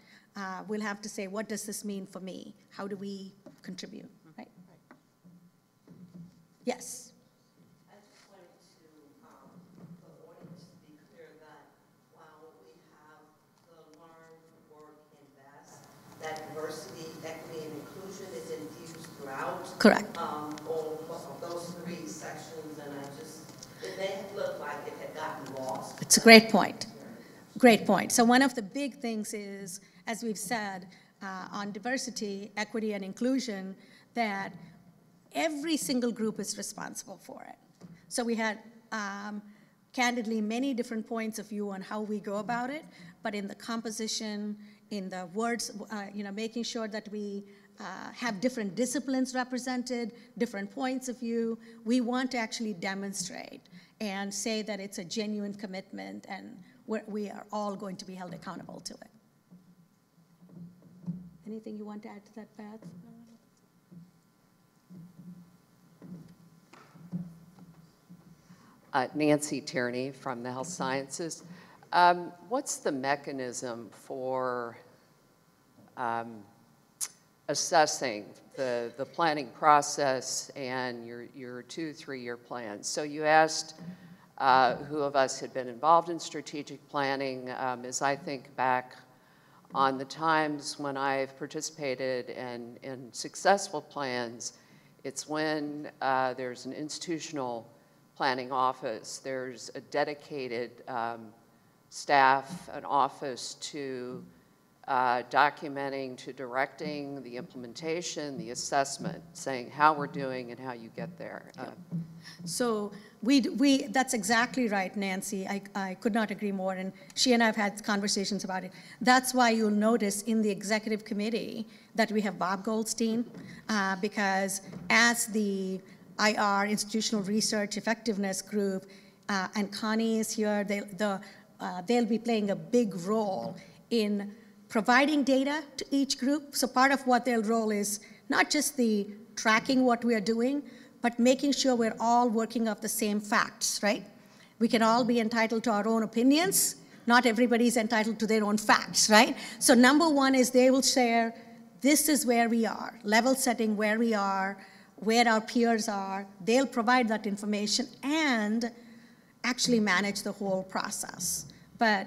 will have to say, what does this mean for me? How do we contribute, right? Yes. I just wanted to, for the audience to be clear that while we have the Learn, Work, Invest, that diversity, equity, and inclusion is infused throughout. Correct. All of those three sections, and it may have looked like it had gotten lost. It's a great point. Great point. So one of the big things is, as we've said, on diversity, equity, and inclusion, that every single group is responsible for it. So we had, candidly, many different points of view on how we go about it, but in the composition, in the words, making sure that we have different disciplines represented, different points of view. We want to actually demonstrate and say that it's a genuine commitment and we are all going to be held accountable to it. Anything you want to add to that, Beth? Nancy Tierney from the Health Sciences. What's the mechanism for assessing the planning process and your 2-3-year plans? So you asked who of us had been involved in strategic planning. As I think back on the times when I've participated in successful plans, it's when there's an institutional planning office, there's a dedicated staff, an office to documenting, to directing the implementation, the assessment, saying how we're doing and how you get there. So that's exactly right, Nancy. I could not agree more, and she and I have had conversations about it. That's why you'll notice in the executive committee that we have Bob Goldstein, because as the IR, Institutional Research Effectiveness Group, and Connie is here, they'll be playing a big role in providing data to each group. So part of what their role is not just the tracking what we are doing, but making sure we're all working off the same facts, right? We can all be entitled to our own opinions. Not everybody's entitled to their own facts, right? So number one is they will share, this is where we are, level setting where we are, where our peers are. They'll provide that information and actually manage the whole process. But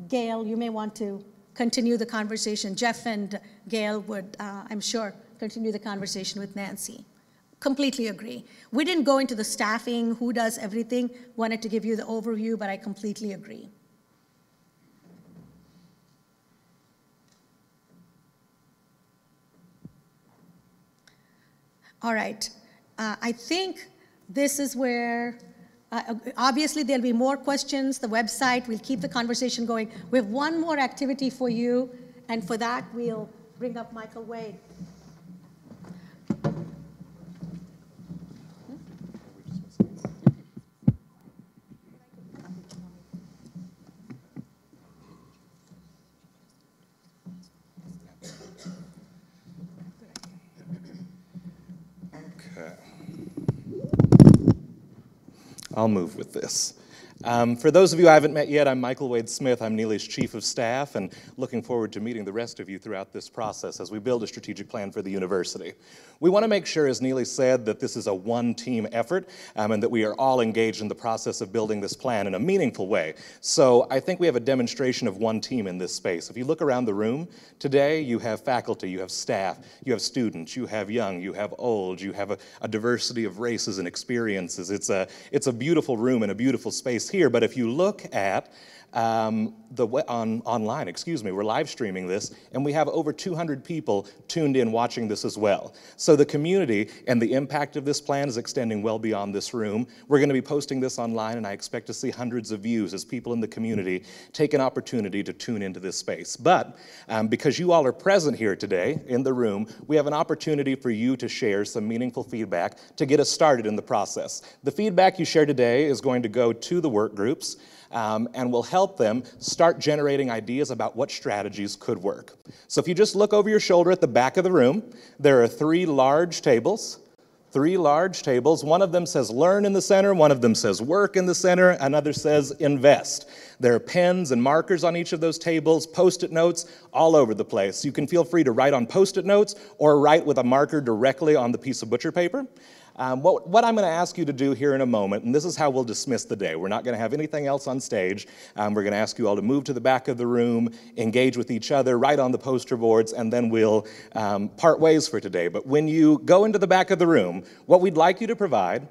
Gail, you may want to continue the conversation. Jeff and Gail would, I'm sure, continue the conversation with Nancy. Completely agree. We didn't go into the staffing, who does everything, wanted to give you the overview, but I completely agree. All right, I think this is where, obviously there'll be more questions, the website, we'll keep the conversation going. We have one more activity for you, and for that we'll bring up Michael Wade. I'll move with this. For those of you I haven't met yet, I'm Michael Wade Smith. I'm Neely's Chief of Staff, and looking forward to meeting the rest of you throughout this process as we build a strategic plan for the university. We want to make sure, as Neely said, that this is a one-team effort and that we are all engaged in the process of building this plan in a meaningful way. So I think we have a demonstration of one team in this space. If you look around the room today, you have faculty, you have staff, you have students, you have young, you have old, you have a diversity of races and experiences. It's a beautiful room and a beautiful space here, but if you look at online, we're live streaming this, and we have over 200 people tuned in watching this as well. So the community and the impact of this plan is extending well beyond this room. We're going to be posting this online, and I expect to see hundreds of views as people in the community take an opportunity to tune into this space. But because you all are present here today in the room, we have an opportunity for you to share some meaningful feedback to get us started in the process. The feedback you share today is going to go to the work groups, and will help them start generating ideas about what strategies could work. So if you just look over your shoulder at the back of the room, there are three large tables. One of them says learn in the center, one of them says work in the center, another says invest. There are pens and markers on each of those tables, Post-it notes all over the place. You can feel free to write on Post-it notes or write with a marker directly on the piece of butcher paper. What I'm going to ask you to do here in a moment, and this is how we'll dismiss the day. We're not going to have anything else on stage. We're going to ask you all to move to the back of the room, engage with each other, write on the poster boards, and then we'll part ways for today. But when you go into the back of the room, what we'd like you to provide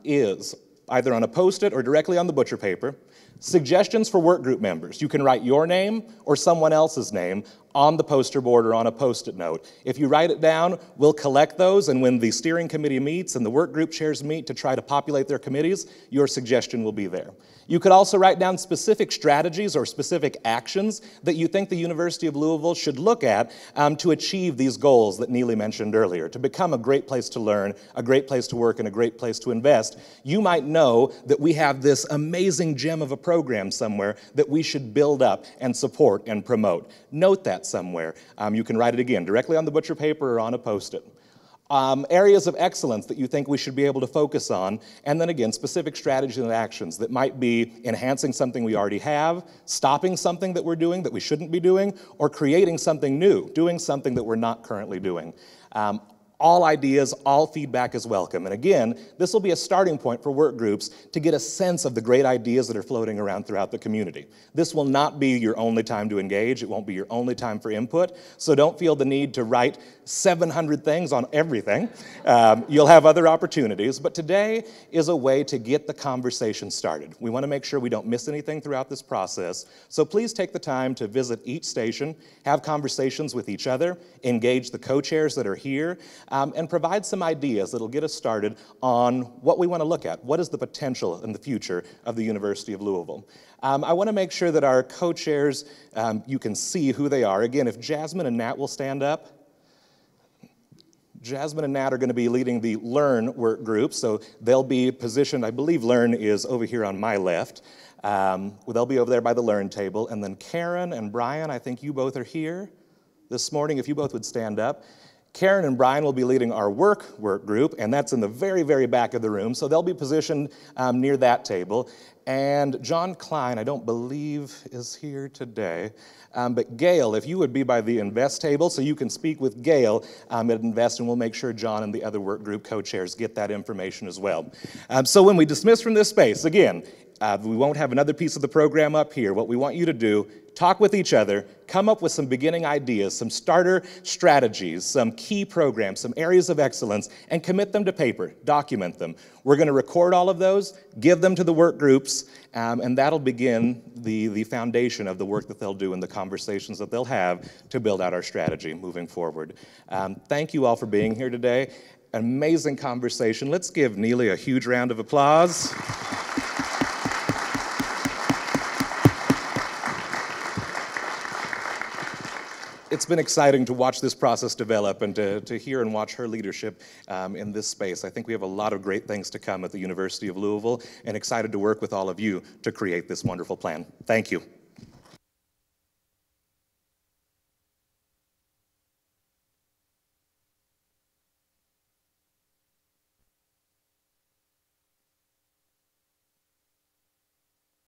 is, either on a Post-it or directly on the butcher paper, Suggestions for work group members. You can write your name or someone else's name on the poster board or on a Post-it note. If you write it down, we'll collect those, and when the steering committee meets and the work group chairs meet to try to populate their committees, your suggestion will be there. You could also write down specific strategies or specific actions that you think the University of Louisville should look at to achieve these goals that Neely mentioned earlier, to become a great place to learn, a great place to work, and a great place to invest. You might know that we have this amazing gem of a program somewhere that we should build up and support and promote. Note that somewhere. You can write it again directly on the butcher paper or on a Post-it. Areas of excellence that you think we should be able to focus on, and then again, specific strategies and actions that might be enhancing something we already have, stopping something that we're doing that we shouldn't be doing, or creating something new, doing something that we're not currently doing. All ideas, all feedback is welcome. And again, this will be a starting point for work groups to get a sense of the great ideas that are floating around throughout the community. This will not be your only time to engage. It won't be your only time for input. So don't feel the need to write 700 things on everything. You'll have other opportunities. But today is a way to get the conversation started. We want to make sure we don't miss anything throughout this process. So please take the time to visit each station, have conversations with each other, engage the co-chairs that are here, and provide some ideas that'll get us started on what we want to look at. What is the potential in the future of the University of Louisville? I want to make sure that our co-chairs, you can see who they are. Again, if Jasmine and Nat will stand up. Jasmine and Nat are going to be leading the Learn work group, so they'll be positioned, I believe Learn is over here on my left. They'll be over there by the Learn table. And then Karen and Brian, I think you both are here this morning, if you both would stand up. Karen and Brian will be leading our work group, and that's in the very, very back of the room, so they'll be positioned near that table. And John Klein, I don't believe is here today, but Gail, if you would be by the Invest table, so you can speak with Gail at Invest, and we'll make sure John and the other work group co-chairs get that information as well. So when we dismiss from this space, again, we won't have another piece of the program up here. What we want you to do, talk with each other, come up with some beginning ideas, some starter strategies, some key programs, some areas of excellence, and commit them to paper, document them. We're going to record all of those, give them to the work groups, and that'll begin the foundation of the work that they'll do and the conversations that they'll have to build out our strategy moving forward. Thank you all for being here today. An amazing conversation. Let's give Neely a huge round of applause. It's been exciting to watch this process develop and to hear and watch her leadership in this space. I think we have a lot of great things to come at the University of Louisville, and excited to work with all of you to create this wonderful plan. Thank you.